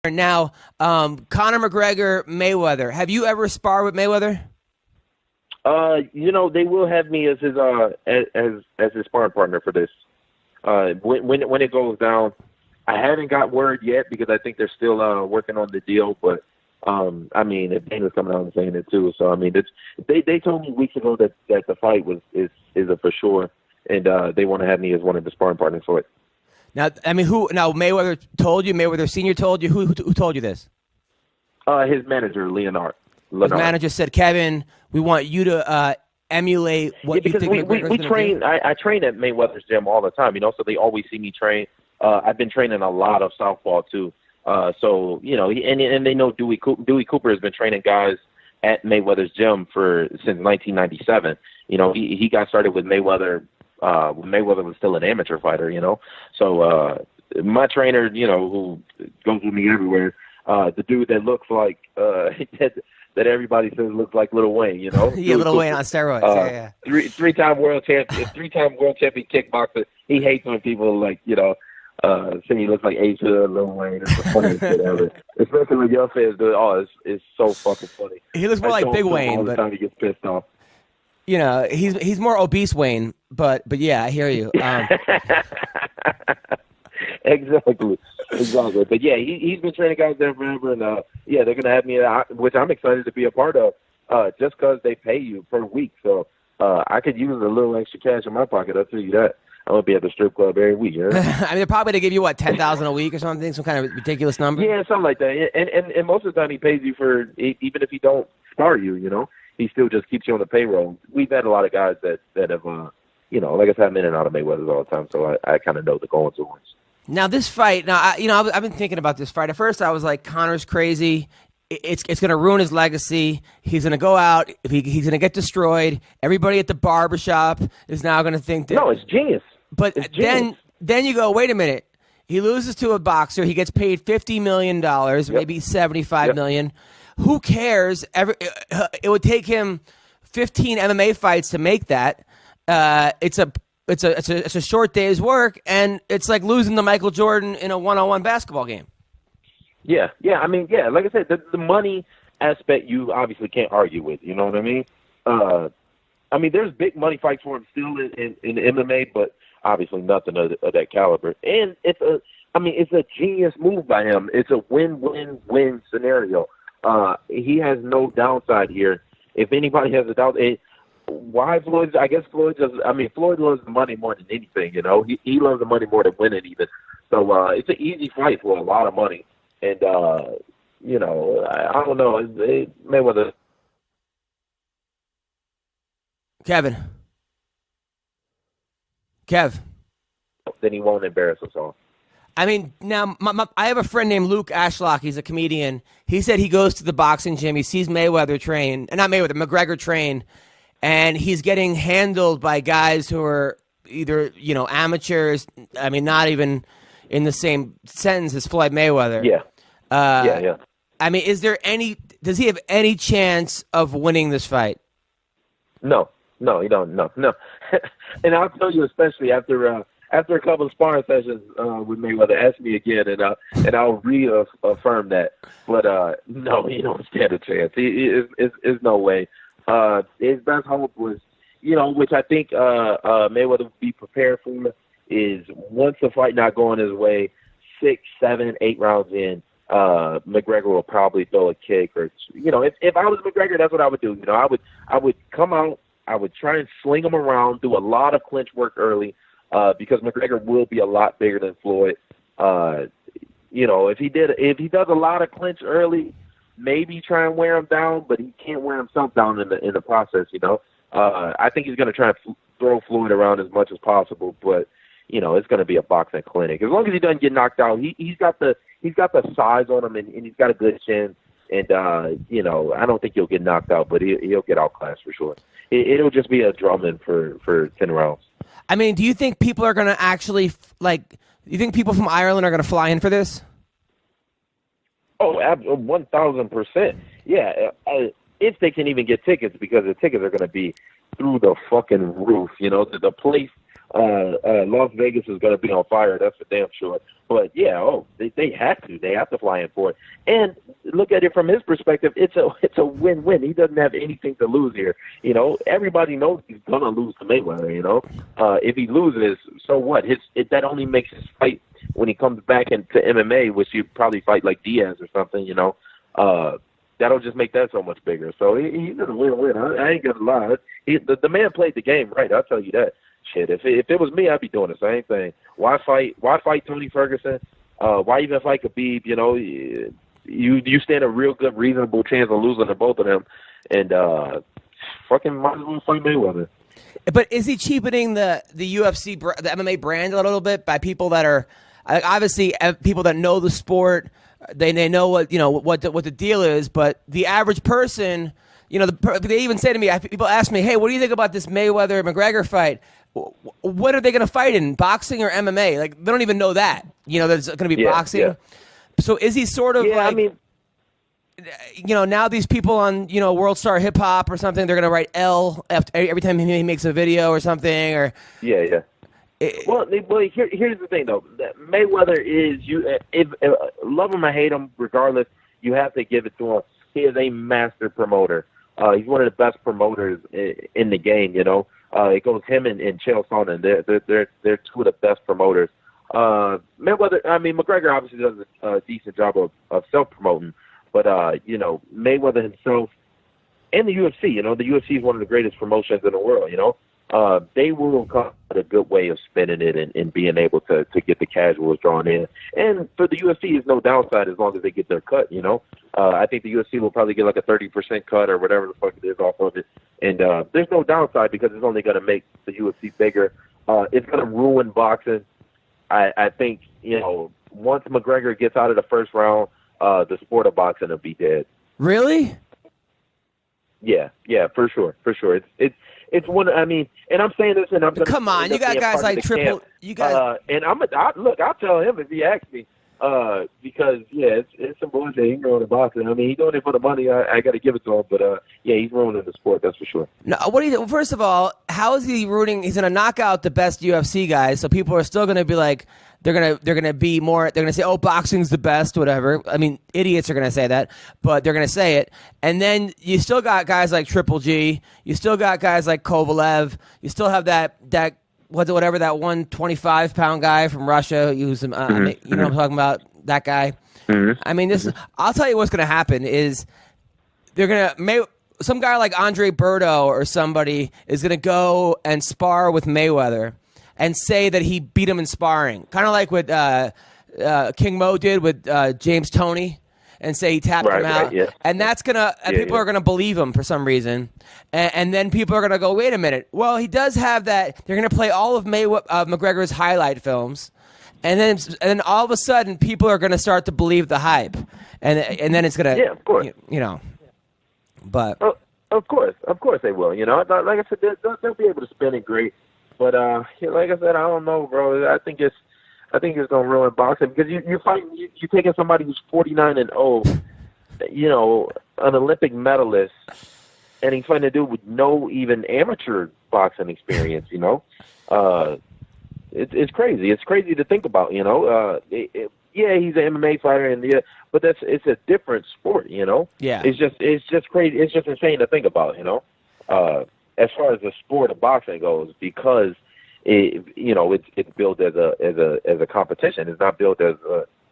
Now, Conor McGregor, Mayweather. Have you ever sparred with Mayweather? They will have me as his as his sparring partner for this. When it goes down, I haven't got word yet because I think they're still working on the deal. But if Dana's coming out and saying it too, so they told me weeks ago that the fight is a for sure, and they want to have me as one of the sparring partners for it. Now, who? Now, Mayweather told you. Mayweather Senior told you. Who told you this? His manager, Leonard. His manager said, "Kevin, we want you to emulate what you think McGregor's we gonna train. do." I train at Mayweather's gym all the time. So they always see me train. I've been training a lot of southpaw too. And they know Dewey Cooper has been training guys at Mayweather's gym since 1997. He got started with Mayweather when Mayweather was still an amateur fighter. So my trainer, who goes with me everywhere, the dude that looks like that everybody says looks like Lil Wayne. Yeah, Lil Wayne on steroids. Yeah. Three-time world champion kickboxer. He hates when people say he looks like Ace Hood, Lil Wayne. It's the funniest shit ever. Especially when your fans do it. It's so fucking funny. He looks more like Big Wayne, all the time he gets pissed off. He's more obese Wayne, but yeah, I hear you. Exactly. But yeah, he's been training guys there forever, and they're gonna have me, which I'm excited to be a part of, just because they pay you per week. So I could use a little extra cash in my pocket. I'll tell you that. I'm gonna be at the strip club every week. They're probably to give you $10,000 a week or something, some kind of ridiculous number. Yeah, something like that. And most of the time he pays you for even if he don't spar you. He still just keeps you on the payroll. We've had a lot of guys that have like I said, I'm in and out of Mayweather's all the time, so I kind of know the goings on. Now this fight, I've been thinking about this fight. At first, I was like, Conor's crazy. It's going to ruin his legacy. He's going to go out. He's going to get destroyed. Everybody at the barbershop is now going to think that. No, it's genius. But it's genius. Then you go, wait a minute. He loses to a boxer. He gets paid $50 million, maybe $75 million. Who cares? It would take him 15 MMA fights to make that. It's a short day's work, and it's like losing to Michael Jordan in a one-on-one basketball game. Yeah. Like I said, the money aspect you obviously can't argue with. You know what I mean? There's big money fights for him still in MMA, but obviously nothing of that caliber. And it's a genius move by him. It's a win-win-win scenario. He has no downside here. If anybody has a doubt, why Floyd? I guess Floyd Floyd loves the money more than anything. He loves the money more than winning even. So it's an easy fight for a lot of money. And I don't know. Mayweather. Kev. Then he won't embarrass us all. Now, I have a friend named Luke Ashlock. He's a comedian. He said he goes to the boxing gym. He sees McGregor train, and he's getting handled by guys who are either, amateurs. Not even in the same sentence as Floyd Mayweather. Yeah. Yeah. Does he have any chance of winning this fight? No, he don't. No. And I'll tell you, especially after a couple of sparring sessions with Mayweather, ask me again, and I'll reaffirm that. But no, he don't stand a chance. Is no way. His best hope was, which I think Mayweather would be prepared for, is once the fight not going his way, 6, 7, 8 rounds in, McGregor will probably throw a kick or, if I was McGregor, that's what I would do. I would come out, I would try and sling him around, do a lot of clinch work early, because McGregor will be a lot bigger than Floyd. If he does a lot of clinch early, maybe try and wear him down, but he can't wear himself down in the process. I think he's going to try and throw Floyd around as much as possible, but it's going to be a boxing clinic. As long as he doesn't get knocked out, he's got the size on him, and he's got a good chin. And I don't think he'll get knocked out, but he'll get outclassed for sure. It'll just be a drumming for 10 rounds. Do you think people are going to actually you think people from Ireland are going to fly in for this? Oh, 1,000%. Yeah, if they can even get tickets, because the tickets are going to be through the fucking roof. The place Las Vegas is going to be on fire. That's for damn sure. But yeah, they have to. They have to fly in for it. And look at it from his perspective. It's a win-win. He doesn't have anything to lose here. You know, everybody knows he's going to lose to Mayweather. You know, if he loses, so what? That only makes his fight when he comes back into MMA, which he'd probably fight like Diaz or something. You know, that'll just make that so much bigger. So he's going to win. I ain't gonna lie. The man played the game right. I'll tell you that. Shit, if it was me, I'd be doing the same thing. Why fight Tony Ferguson? Why even fight Khabib? You know, you stand a real good, reasonable chance of losing to both of them, and fucking might as well fight Mayweather. But is he cheapening the UFC, the MMA brand a little bit by people that are obviously people that know the sport? They know what the deal is, but the average person, you know, they even say to me, people ask me, hey, what do you think about this Mayweather-McGregor fight? What are they going to fight in, boxing or MMA? Like, they don't even know that. You know, there's going to be boxing. Yeah. So is he sort of like, I mean, you know, now these people on, you know, World Star Hip Hop or something, they're going to write L every time he makes a video or something? Or Yeah. Well, here's the thing, though. Mayweather is, if love him or hate him, regardless, you have to give it to him. He is a master promoter. He's one of the best promoters in the game, you know. It goes him and Chael Sonnen. They're two of the best promoters. McGregor obviously does a decent job of self-promoting, but, you know, Mayweather himself and the UFC, you know, the UFC is one of the greatest promotions in the world, you know. They will come up with a good way of spinning it and being able to get the casuals drawn in. And for the UFC, there's no downside as long as they get their cut, you know. I think the UFC will probably get like a 30% cut or whatever the fuck it is off of it. And there's no downside because it's only going to make the UFC bigger. It's going to ruin boxing. I think, you know, once McGregor gets out of the first round, the sport of boxing will be dead. Really? Yeah, for sure. It's one. I mean, and I'm saying this, and I'm come on. You got guys like Triple. Camp. You guys, and I'll tell him if he asks me, because it's some bullshit. He's going to boxing. I mean, he's doing it for the money. I got to give it to him, but he's ruining the sport. That's for sure. No, what do you? First of all, how is he rooting? He's going to knock out the best UFC guys, so people are still going to be like, they're gonna be more. They're gonna say, "Oh, boxing's the best," whatever. I mean, idiots are gonna say that, but they're gonna say it. And then you still got guys like Triple G. You still got guys like Kovalev. You still have that whatever that 125-pound guy from Russia. You know what I'm talking about? That guy. Mm-hmm. I mean, I'll tell you what's gonna happen is they're gonna some guy like Andre Berto or somebody is gonna go and spar with Mayweather and say that he beat him in sparring, kind of like what King Mo did with James Toney, and say he tapped him out. Right, yeah. And that's people are gonna believe him for some reason, and then people are gonna go, wait a minute, well, he does have that. They're gonna play all of McGregor's highlight films, and then all of a sudden people are gonna start to believe the hype, and then it's gonna of course. You know, but of course they will. You know, like I said, they'll be able to spin it great. But like I said, I don't know, bro. I think it's gonna ruin boxing because you taking somebody who's 49-0, you know, an Olympic medalist, and he's fighting a dude with no even amateur boxing experience. You know, it's crazy. It's crazy to think about. You know, he's an MMA fighter, but it's a different sport. You know, it's just crazy. It's just insane to think about. You know. As far as the sport of boxing goes, because it's built as a competition. It's not built as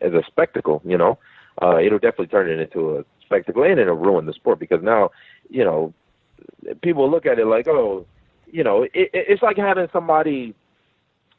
a spectacle. You know, it'll definitely turn it into a spectacle, and it'll ruin the sport because now, you know, people look at it like, oh, you know, it's like having somebody,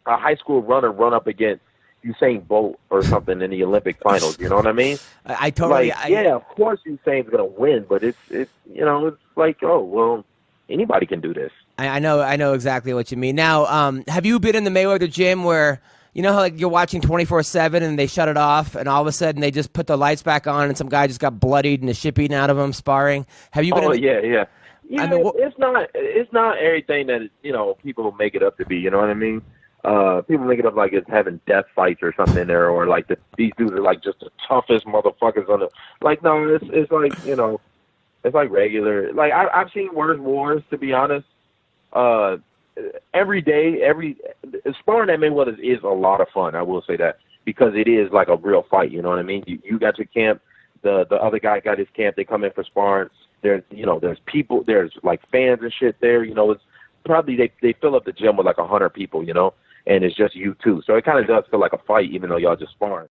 a high school runner, run up against Usain Bolt or something in the Olympic finals. You know what I mean? I totally. Of course Usain's gonna win, but it's you know, it's like, oh well. Anybody can do this. I know exactly what you mean. Now, have you been in the Mayweather gym where, you know how like you're watching 24/7 and they shut it off and all of a sudden they just put the lights back on and some guy just got bloodied and the shit beaten out of him sparring? Have you been? Oh, yeah. I mean, it's not everything that, you know, people make it up to be. You know what I mean? People make it up like it's having death fights or something there, or like these dudes are like just the toughest motherfuckers on the. Like, no, it's like, you know. It's like regular. Like I've seen worse wars, to be honest. every day, sparring at Mayweather is a lot of fun. I will say that, because it is like a real fight. You know what I mean? You got your camp. The other guy got his camp. They come in for sparring. There's people. There's like fans and shit there. It's probably they fill up the gym with like 100 people. And it's just you two. So it kind of does feel like a fight, even though y'all just sparring.